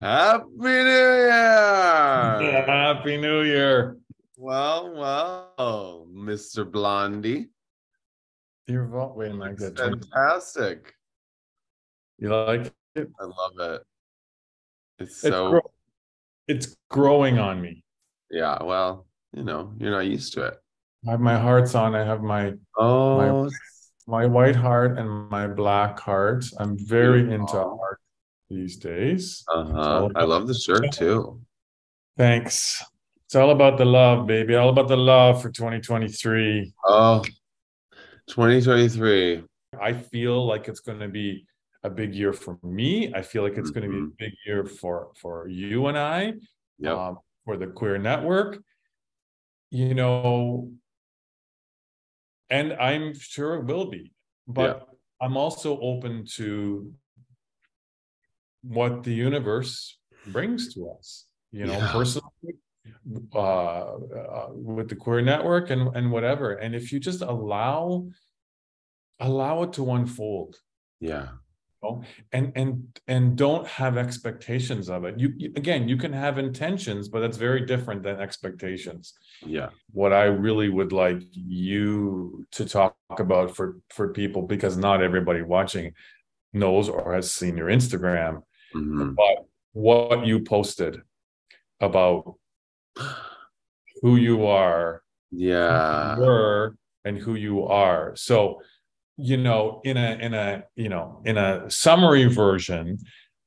Happy New Year! Happy New Year. Well, Mr. Blondie. Wait a minute, I It's got 20. fantastic. You like it? I love it. It's It's so, it's growing on me. yeah, well, you're not used to it. I have my hearts on. I have my Oh, my white heart and my black heart. I'm very into beautiful. art these days. It's Uh-huh. all I about, love the shirt too. thanks. It's all about the love, baby. All about the love for 2023. Oh, 2023. I feel like it's going to be a big year for me. I feel like it's going to be a Hmm. big year for you and I, Yep. for the queer network. You know, and I'm sure it will be, Yeah. but I'm also open to what the universe brings to us, Yeah. personally, with the queer network and whatever. And if you just allow it to unfold, Yeah. know, and don't have expectations of it. Again, you can have intentions, but that's very different than expectations. Yeah. What I really would like you to talk about for people, because not everybody watching knows or has seen your Instagram, Hmm. but what you posted about who you are, who you Yeah. were, and who you are. So, in a summary version,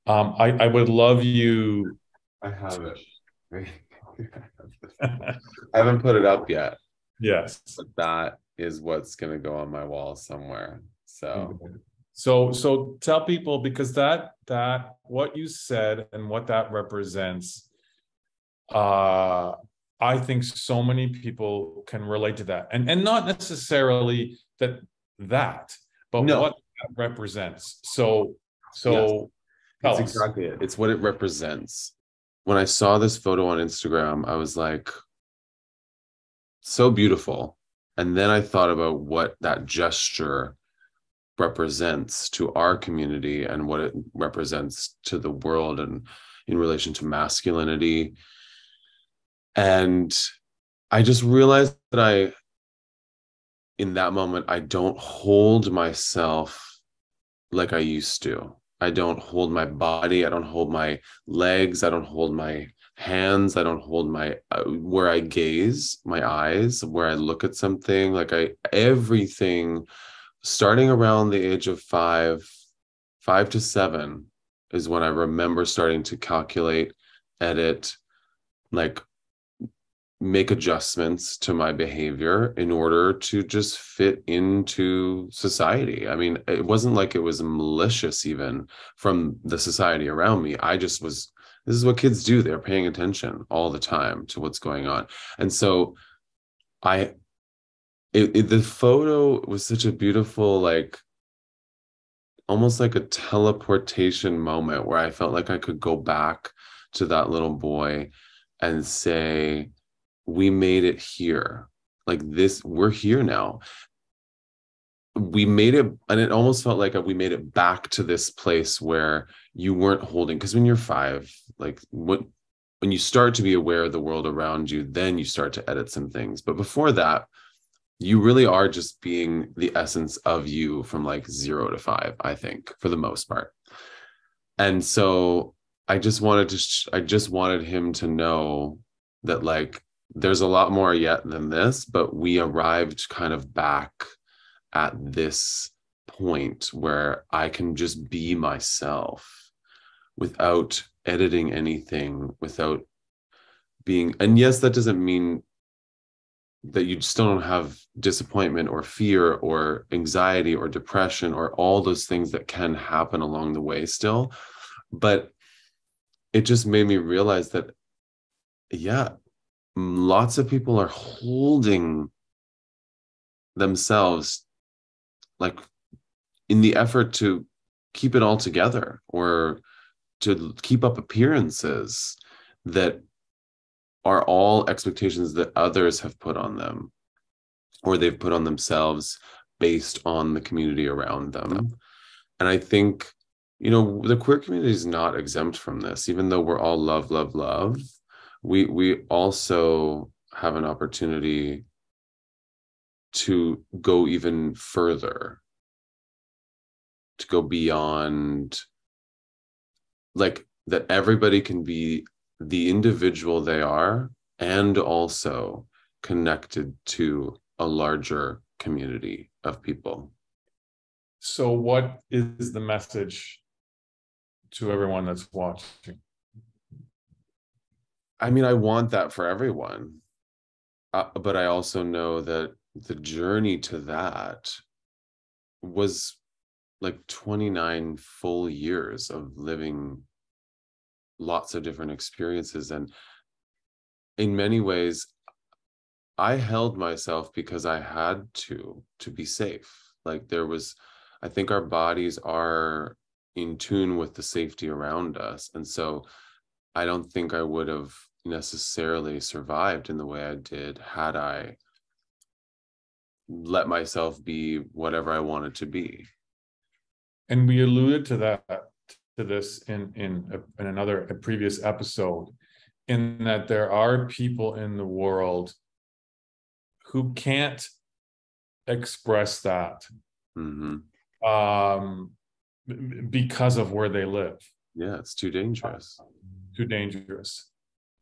I would love you I have to. it. I haven't put it up yet. Yes. But that is what's going to go on my wall somewhere. So, So tell people, because that what you said and what that represents, uh I think so many people can relate to that, and not necessarily that, but no, what that represents. So yes, it's tell us. exactly it. It's what it represents. When I saw this photo on Instagram, I was like, so beautiful. And then I thought about what that gesture represents to our community and what it represents to the world and in relation to masculinity. And I just realized that in that moment, I don't hold myself like I used to. I don't hold my body. I don't hold my legs. I don't hold my hands. I don't hold my where I gaze, my eyes, where I look at something. Everything starting around the age of 5 to 7 is when I remember starting to calculate, edit, like make adjustments to my behavior in order to just fit into society. I mean, it wasn't like it was malicious even from the society around me. I just was, this is what kids do. They're paying attention all the time to what's going on. And so I, the photo was such a beautiful, like, almost like a teleportation moment where I felt like I could go back to that little boy and say, we made it here. Like this, we're here now. We made it, and it almost felt like we made it back to this place where you weren't holding. Because when you're 5, like when you start to be aware of the world around you, then you start to edit some things. But before that, you really are just being the essence of you from like 0 to 5, I think, for the most part. And so I just wanted him to know that, like, there's a lot more yet than this, but we arrived kind of back at this point where I can just be myself without editing anything, without being, and yes, that doesn't mean that you still don't have disappointment or fear or anxiety or depression or all those things that can happen along the way still. But it just made me realize that, yeah, lots of people are holding themselves, like, in the effort to keep it all together or to keep up appearances that are all expectations that others have put on them or they've put on themselves based on the community around them. And I think the queer community is not exempt from this, even though we're all love, love, love. We also have an opportunity to go even further, to go beyond, like that everybody can be the individual they are and also connected to a larger community of people. So what is the message to everyone that's watching? I mean, I want that for everyone, but I also know that the journey to that was like 29 full years of living lots of different experiences. And in many ways, I held myself because I had to be safe. Like there was, I think our bodies are in tune with the safety around us. And so I don't think I would have necessarily survived in the way I did had I let myself be whatever I wanted to be. And we alluded to that, to this in another, a previous episode, in that there are people in the world who can't express that Mm-hmm. um, because of where they live. Yeah, it's too dangerous. Too dangerous.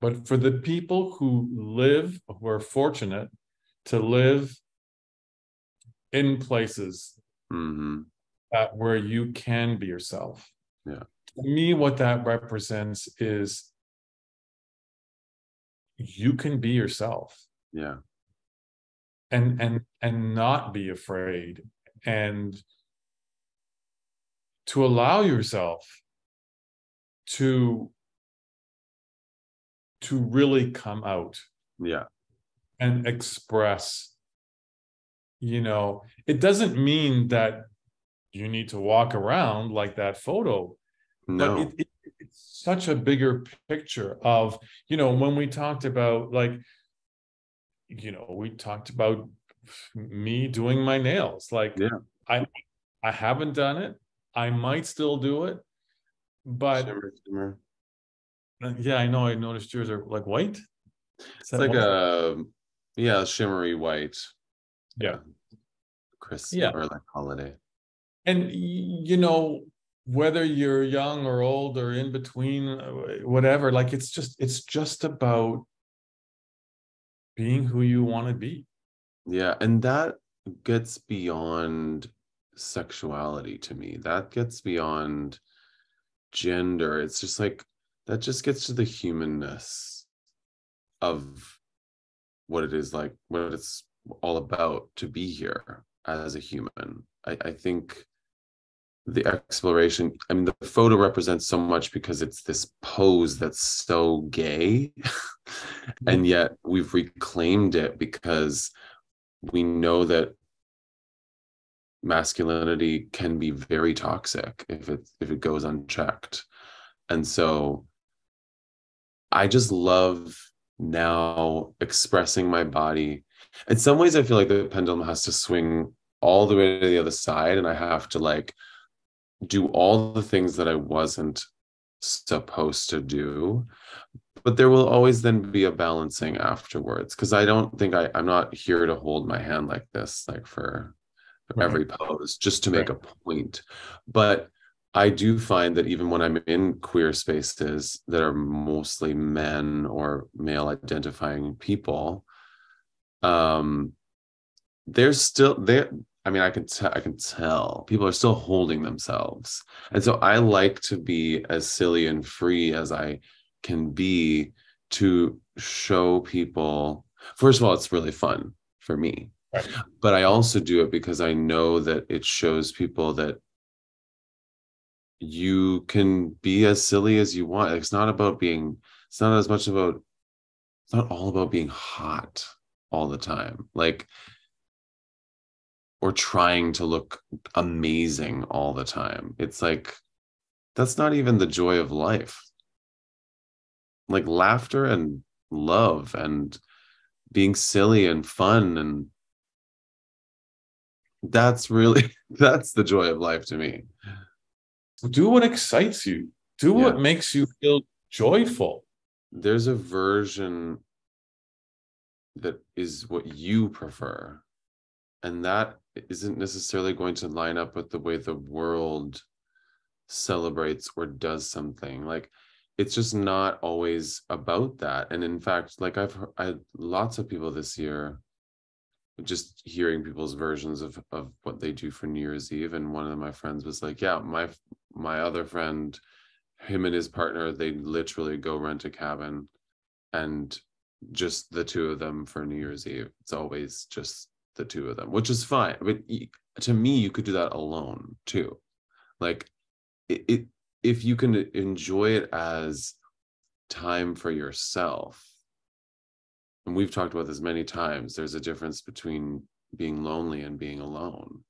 But for the people who are fortunate to live in places Mm-hmm. where you can be yourself. Yeah. To me, what that represents is you can be yourself Yeah. and not be afraid, and to allow yourself to really come out Yeah. and express. It doesn't mean that you need to walk around like that photo, but No. it's such a bigger picture of, when we talked about, like, we talked about me doing my nails. Like, Yeah. I I haven't done it. I might still do it, but Shimmer, shimmer. yeah, I know. I noticed yours are like white. Is It's that like white? a, yeah, shimmery white. Yeah, Yeah. Christmas yeah. or like holiday. And whether you're young or old or in between, whatever, like it's just about being who you want to be. Yeah. And that gets beyond sexuality to me. That gets beyond gender. It's just like, that just gets to the humanness of what it is, like what it's all about to be here as a human. I think the exploration, I mean, the photo represents so much because it's this pose that's so gay. And Mhm. yet we've reclaimed it because we know that masculinity can be very toxic if it goes unchecked. And so I just love now expressing my body. In some ways, I feel like the pendulum has to swing all the way to the other side, and I have to like do all the things that I wasn't supposed to do. But there will always then be a balancing afterwards because I don't think I'm not here to hold my hand like this, like for Right, every pose, just to make right. a point. But I do find that even when I'm in queer spaces that are mostly men or male identifying people, um, there's still there. I mean, I can tell people are still holding themselves, and so I like to be as silly and free as I can be to show people. First of all, it's really fun for me, Right. but I also do it because I know that it shows people that you can be as silly as you want. It's not as much about, it's not all about being hot all the time. Like, or trying to look amazing all the time. It's like, that's not even the joy of life. Like laughter and love and being silly and fun. And that's really, that's the joy of life to me. Do what excites you. Do Yeah. what makes you feel joyful. There's a version that is what you prefer. And that isn't necessarily going to line up with the way the world celebrates or does something. Like, it's just not always about that. And in fact, like I lots of people this year, just hearing people's versions of what they do for New Year's Eve. And one of my friends was like, yeah, my other friend, him and his partner, they literally go rent a cabin and just the two of them for New Year's Eve. It's always just the two of them, which is fine. But to me, you could do that alone too. Like, it if you can enjoy it as time for yourself, and we've talked about this many times, there's a difference between being lonely and being alone.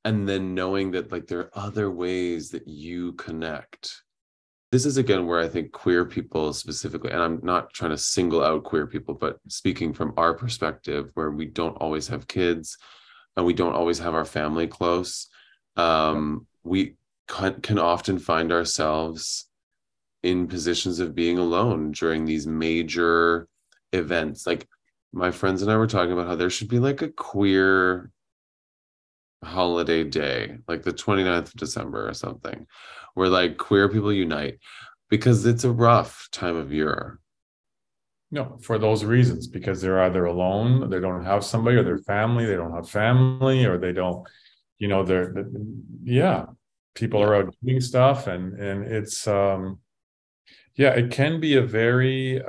And then knowing that, like, there are other ways that you connect. This is again where I think queer people specifically, and I'm not trying to single out queer people, but speaking from our perspective, where we don't always have kids and we don't always have our family close, we can often find ourselves in positions of being alone during these major events. Like, my friends and I were talking about how there should be like a queer holiday day, like the 29th of December or something, where like queer people unite, because it's a rough time of year. No, for those reasons, because they're either alone, they don't have somebody, or their family, they don't have family, or they don't, yeah, people Yeah. are out doing stuff, and it's yeah, it can be a very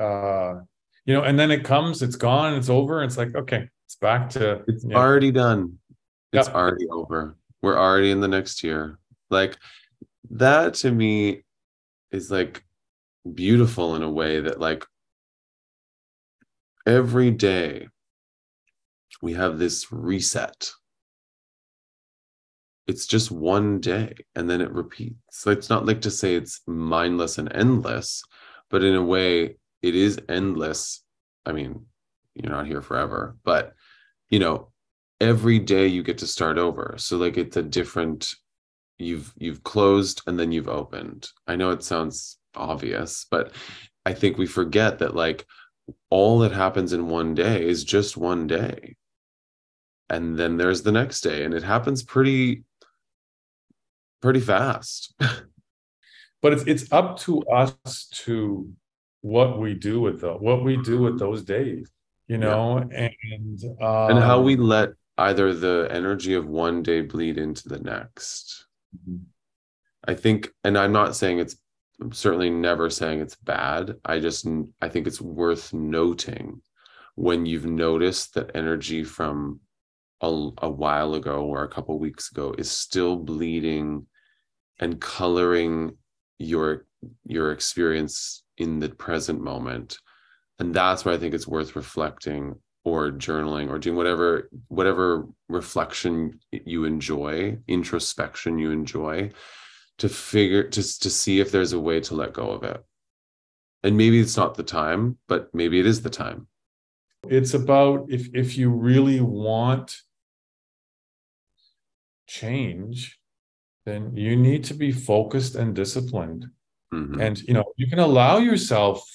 and then it comes, it's gone, it's over, and it's like, okay, it's back to, It's already done. It's yeah. already over. We're already in the next year. Like, that to me is like beautiful in a way that, like, every day we have this reset. It's just one day and then it repeats. So it's not like to say it's mindless and endless, but in a way it is endless. I mean, you're not here forever, but you know, every day you get to start over. So like, it's a different, you've closed and then you've opened. I know it sounds obvious, but I think we forget that, like, all that happens in one day is just one day. And then there's the next day, and it happens pretty fast. But it's up to us to what we do with those days, Yeah. and And how we let either the energy of one day bleed into the next. I think, and I'm certainly never saying it's bad. I think it's worth noting when you've noticed that energy from a while ago or a couple weeks ago is still bleeding and coloring your experience in the present moment. And that's where I think it's worth reflecting or journaling or doing whatever reflection you enjoy, introspection you enjoy, to see if there's a way to let go of it. And maybe it's not the time, but maybe it is the time. it's about, if you really want change, then you need to be focused and disciplined. Mm-hmm. And you can allow yourself,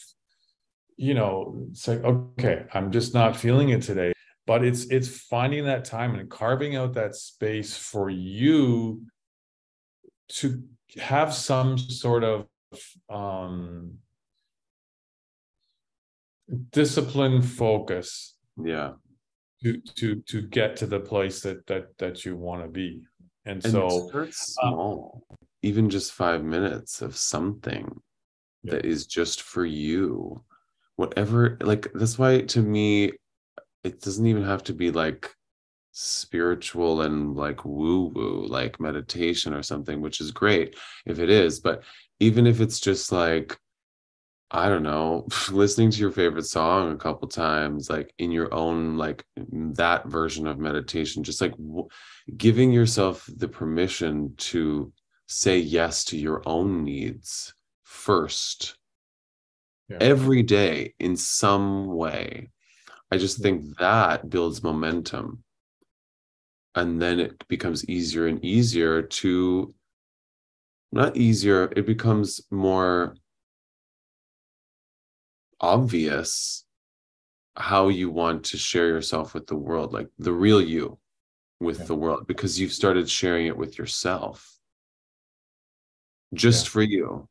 say, okay, I'm just not feeling it today. But it's finding that time and carving out that space for you to have some sort of discipline, focus, Yeah. to get to the place that you want to be. And And so start small, even just 5 minutes of something yeah. that is just for you. Whatever, like, that's why to me, it doesn't even have to be like spiritual and like woo woo, like meditation or something, which is great if it is. But even if it's just like, I don't know, listening to your favorite song a couple times, like in your own, like that version of meditation, just like giving yourself the permission to say yes to your own needs first, Yeah. every day in some way. I just think that builds momentum. And then it becomes easier and easier to not easier, it becomes more obvious how you want to share yourself with the world, like the real you with Yeah. the world, because you've started sharing it with yourself Yeah. just for you.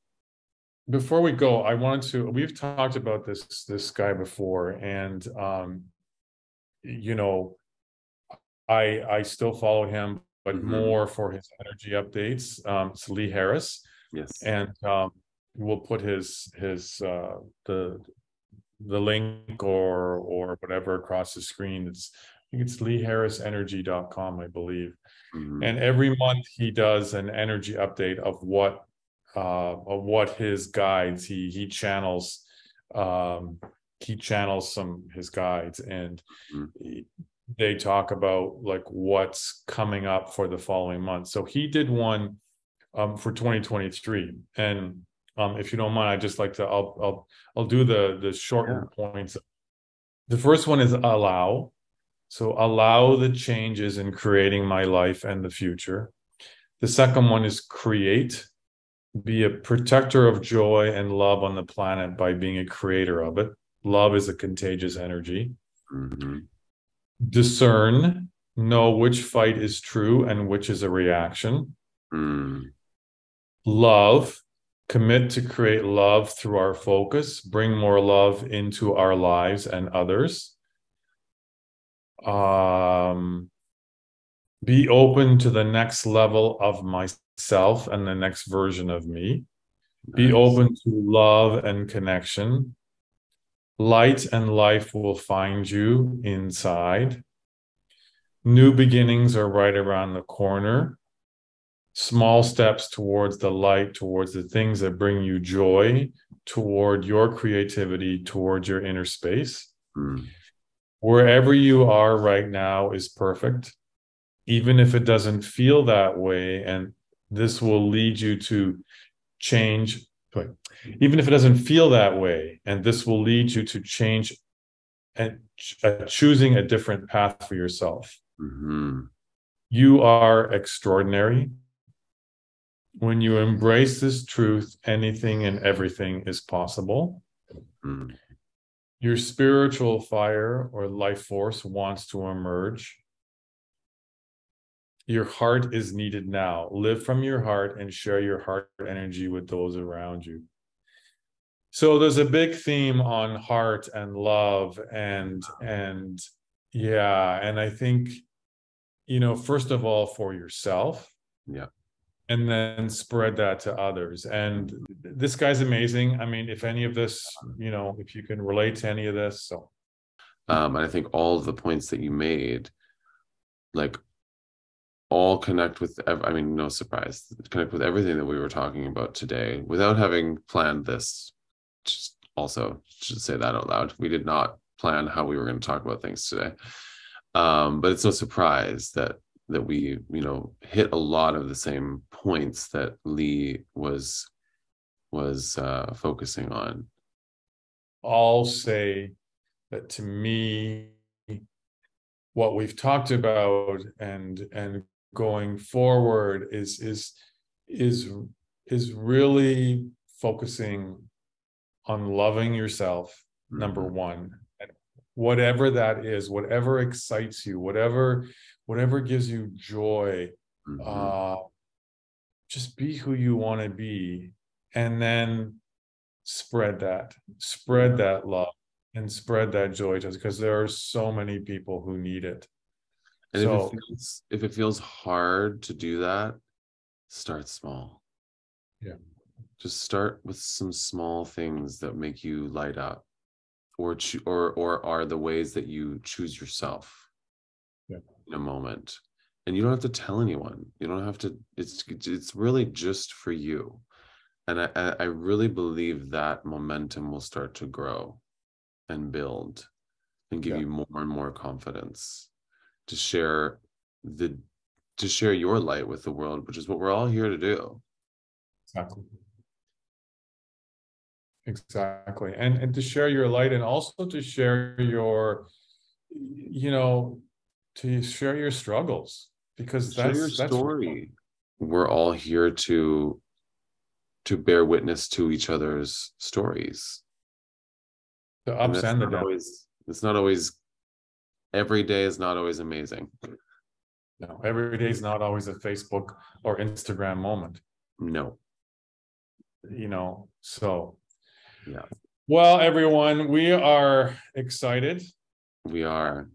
Before we go, I wanted to, we've talked about this guy before, and you know, I still follow him, but Mm-hmm. more for his energy updates. It's Lee Harris, Yes. and we'll put his the link or whatever across the screen. I think it's leeharrisenergy.com, I believe. Mm-hmm. And every month he does an energy update of what his guides he channels some his guides, and they talk about like what's coming up for the following month. So he did one for 2023, and if you don't mind, I'd just like to I'll do the Yeah. shortened points. The first one is allow. So allow the changes in creating my life and the future. The second one is create. Be a protector of joy and love on the planet by being a creator of it. Love is a contagious energy. Mm-hmm. Discern. Know which fight is true and which is a reaction. Mm. Love. Commit to create love through our focus. Bring more love into our lives and others. Um, be open to the next level of myself and the next version of me. Be Nice. open to love and connection. Light and life will find you inside. New beginnings are right around the corner. Small steps towards the light, towards the things that bring you joy, toward your creativity, toward your inner space. Mm. Wherever you are right now is perfect, even if it doesn't feel that way. And this will lead you to change. Even if it doesn't feel that way, and this will lead you to change and choosing a different path for yourself. Mm-hmm. You are extraordinary. When you embrace this truth, anything and everything is possible. Mm. Your spiritual fire or life force wants to emerge. Your heart is needed now. Live from your heart and share your heart energy with those around you. So there's a big theme on heart and love and yeah, and I think, first of all for yourself, Yeah. and then spread that to others. And this guy's amazing. I mean, if any of this, if you can relate to any of this, so And I think all of the points that you made, like, all connect with, I mean, no surprise, connect with everything that we were talking about today without having planned this. Just also should say that out loud. We did not plan how we were going to talk about things today. But it's no surprise that we, hit a lot of the same points that Lee was focusing on. I'll say that to me, what we've talked about and going forward is is really focusing on loving yourself, number Mm-hmm. one, and whatever that is, whatever excites you, whatever gives you joy, Mm-hmm. uh just be who you want to be, and then spread Yeah. that love and spread that joy to us, because there are so many people who need it. And if it So feels if it feels hard to do that, start small. yeah, Just start with some small things that make you light up, or are the ways that you choose yourself yeah, in a moment. And you don't have to tell anyone. You don't have to. It's really just for you. And I really believe that momentum will start to grow and build and give yeah, you more and more confidence to share the to share your light with the world, which is what we're all here to do. exactly. Exactly. And to share your light, and also to share your, you know, to share your struggles, because Share your that's story. We're all here to bear witness to each other's stories. The And ups and the downs. it's not always, every day is not always amazing. No, every day is not always a Facebook or Instagram moment. No. So Yeah. well, everyone, we are excited We are.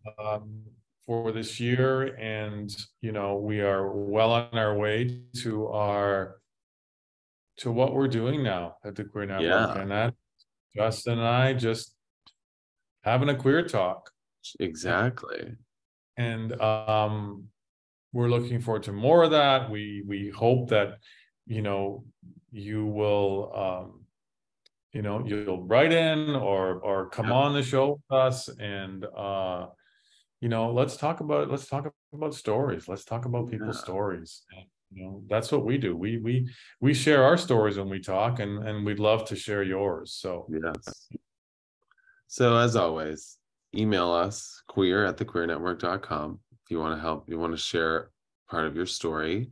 For this year, and we are well on our way to what we're doing now at the Queer Network, Yeah. and that Justin and I just having a queer talk. Exactly. And we're looking forward to more of that. We hope that you will you'll write in or come on the show with us, and let's talk about stories. Let's talk about people's stories. That's what we do. We share our stories when we talk, and we'd love to share yours. So yes. So as always, email us queer@thequeernetwork.com if you want to help, you want to share part of your story.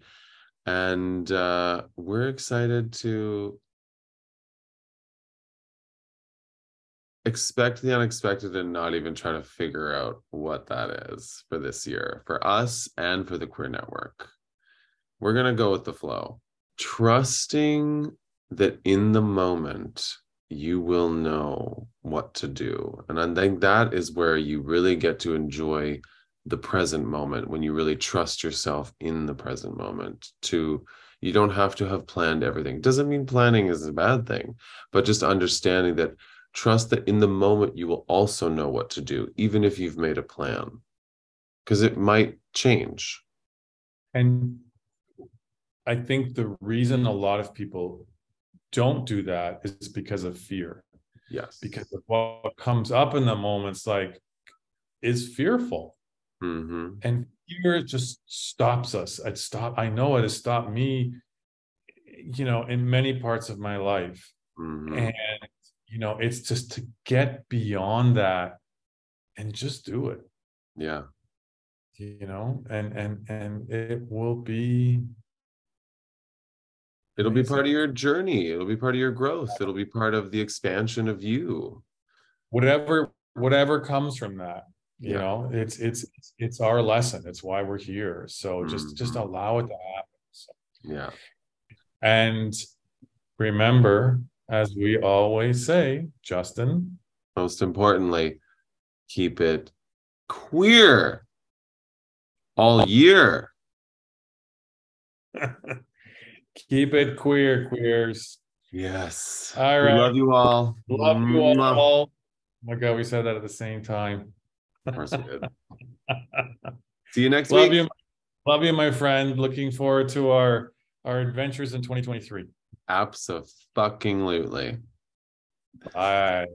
And we're excited to expect the unexpected and not even try to figure out what that is for this year, for us and for the Queer Network. We're going to go with the flow, trusting that in the moment you will know what to do. And I think that is where you really get to enjoy the present moment, when you really trust yourself in the present moment. You don't have to have planned everything. Doesn't mean planning is a bad thing, but just understanding that, trust that in the moment you will also know what to do, even if you've made a plan, because it might change. And I think the reason a lot of people don't do that is because of fear. Yes. Because of what comes up in the moments, is fearful. Mm-hmm. And fear just stops us. I know it has stopped me, in many parts of my life. Mm-hmm. And, it's just to get beyond that and just do it. Yeah. And it will be. It'll be part of your journey. It'll be part of your growth. It'll be part of the expansion of you. Whatever comes from that, it's our lesson. It's why we're here. So just allow it to happen. So. Yeah. And remember, as we always say, Justin, most importantly, keep it queer all year. Keep it queer, queers. Yes. All right. We love you all. Love you all. Oh my God, we said that at the same time. Of course we did. See you next week. Love you, my friend. Looking forward to our adventures in 2023. Abso-fucking-lutely. Bye.